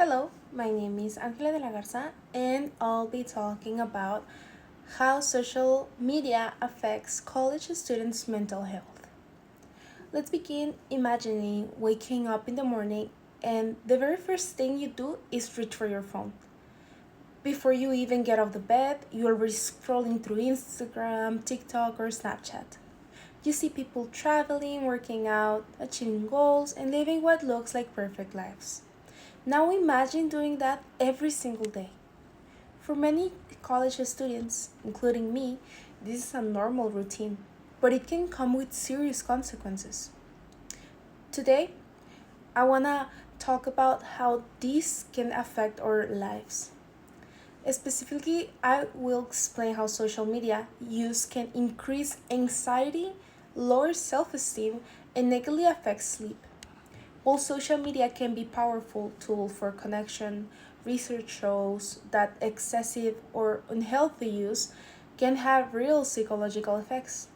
Hello, my name is Angela de la Garza, and I'll be talking about how social media affects college students' mental health. Let's begin imagining waking up in the morning, and the very first thing you do is reach for your phone. Before you even get out of bed, you're already scrolling through Instagram, TikTok, or Snapchat. You see people traveling, working out, achieving goals, and living what looks like perfect lives. Now imagine doing that every single day. For many college students, including me, this is a normal routine, but it can come with serious consequences. Today, I want to talk about how this can affect our lives. Specifically, I will explain how social media use can increase anxiety, lower self esteem, and negatively affect sleep. While social media can be a powerful tool for connection, research shows that excessive or unhealthy use can have real psychological effects.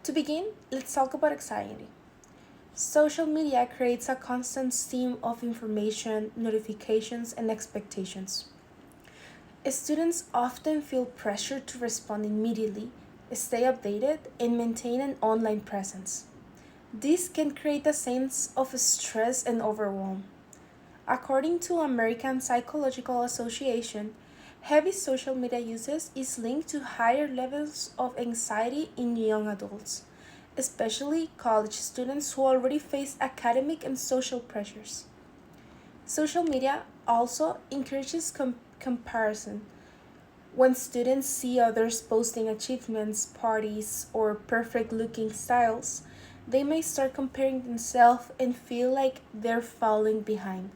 To begin, let's talk about anxiety. Social media creates a constant stream of information, notifications, and expectations. Students often feel pressure to respond immediately, stay updated, and maintain an online presence. This can create a sense of stress and overwhelm. According to American Psychological Association, heavy social media usage is linked to higher levels of anxiety in young adults, especially college students who already face academic and social pressures. Social media also encourages comparison. When students see others posting achievements, parties, or perfect looking styles, they may start comparing themselves and feel like they're falling behind.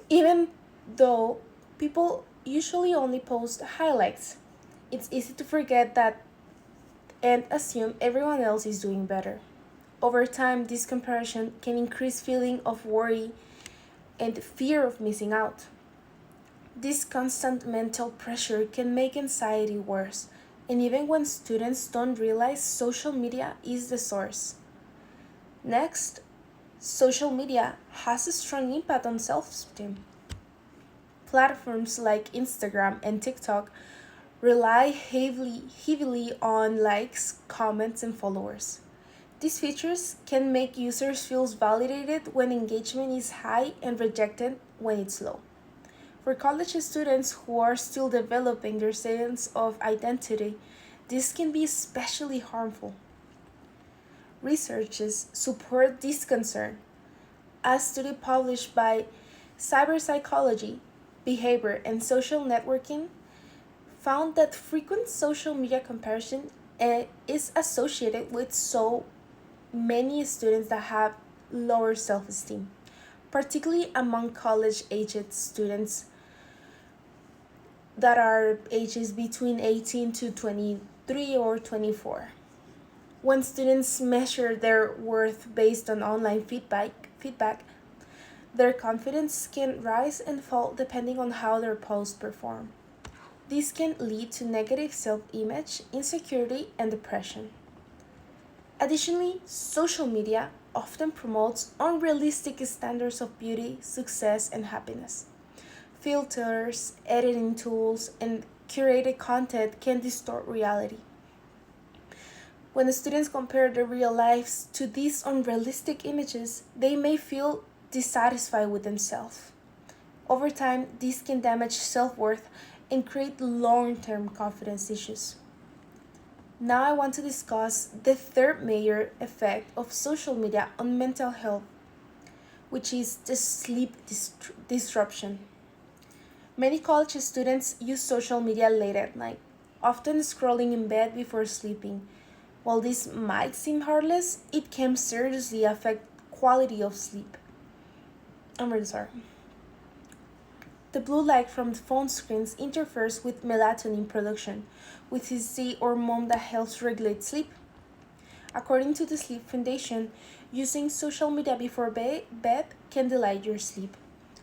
Even though people usually only post highlights, it's easy to forget that and assume everyone else is doing better. Over time, this comparison can increase feeling of worry and fear of missing out. This constant mental pressure can make anxiety worse, and even when students don't realize social media is the source. Next, social media has a strong impact on self esteem. Platforms like Instagram and TikTok rely heavily on likes, comments, and followers. These features can make users feel validated when engagement is high and rejected when it's low. For college students who are still developing their sense of identity, this can be especially harmful. Researchers support this concern. A study published by Cyberpsychology, Behavior, and Social Networking found that frequent social media comparison is associated with so many students that have lower self esteem, particularly among college aged students that are ages between 18 to 23 or 24. When students measure their worth based on online feedback, their confidence can rise and fall depending on how their posts perform. This can lead to negative self image, insecurity, and depression. Additionally, social media often promotes unrealistic standards of beauty, success, and happiness. Filters, editing tools, and curated content can distort reality. When the students compare their real lives to these unrealistic images, they may feel dissatisfied with themselves. Over time, this can damage self worth and create long term confidence issues. Now, I want to discuss the third major effect of social media on mental health, which is the sleep disruption. Many college students use social media late at night, often scrolling in bed before sleeping. While this might seem harmless, it can seriously affect quality of sleep. I'm really sorry. The blue light from the phone screens interferes with melatonin production, which is the hormone that helps regulate sleep. According to the Sleep Foundation, using social media before bed can delay your sleep,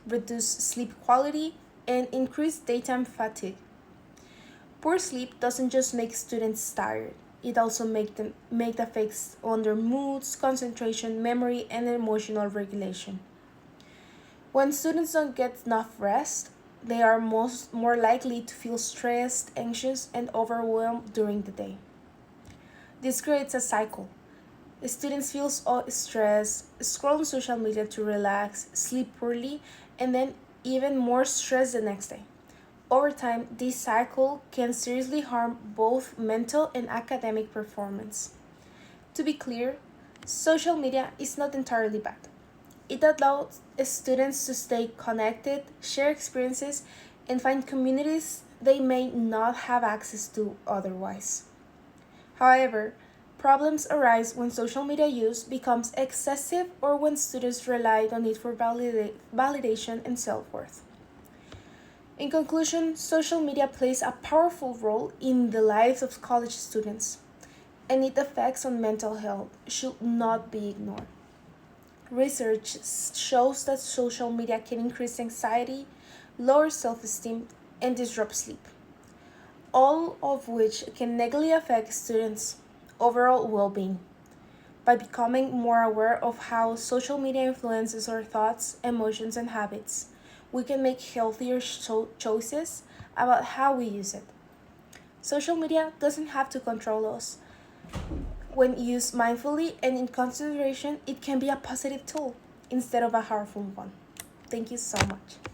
reduce sleep quality, and increase daytime fatigue. Poor sleep doesn't just make students tired, it also make the effects on their moods, concentration, memory, and emotional regulation. When students don't get enough rest, they are more likely to feel stressed, anxious, and overwhelmed during the day. This creates a cycle. Students feel stressed, scroll on social media to relax, sleep poorly, and then even more stress the next day. Over time, this cycle can seriously harm both mental and academic performance. To be clear, social media is not entirely bad. It allows students to stay connected, share experiences, and find communities they may not have access to otherwise. However, problems arise when social media use becomes excessive or when students rely on it for validation and self worth. In conclusion, social media plays a powerful role in the lives of college students, and its effects on mental health should not be ignored. Research shows that social media can increase anxiety, lower self esteem, and disrupt sleep, all of which can negatively affect students' overall well being. By becoming more aware of how social media influences our thoughts, emotions, and habits, we can make healthier choices about how we use it. Social media doesn't have to control us. When used mindfully and in consideration, it can be a positive tool instead of a harmful one. Thank you so much.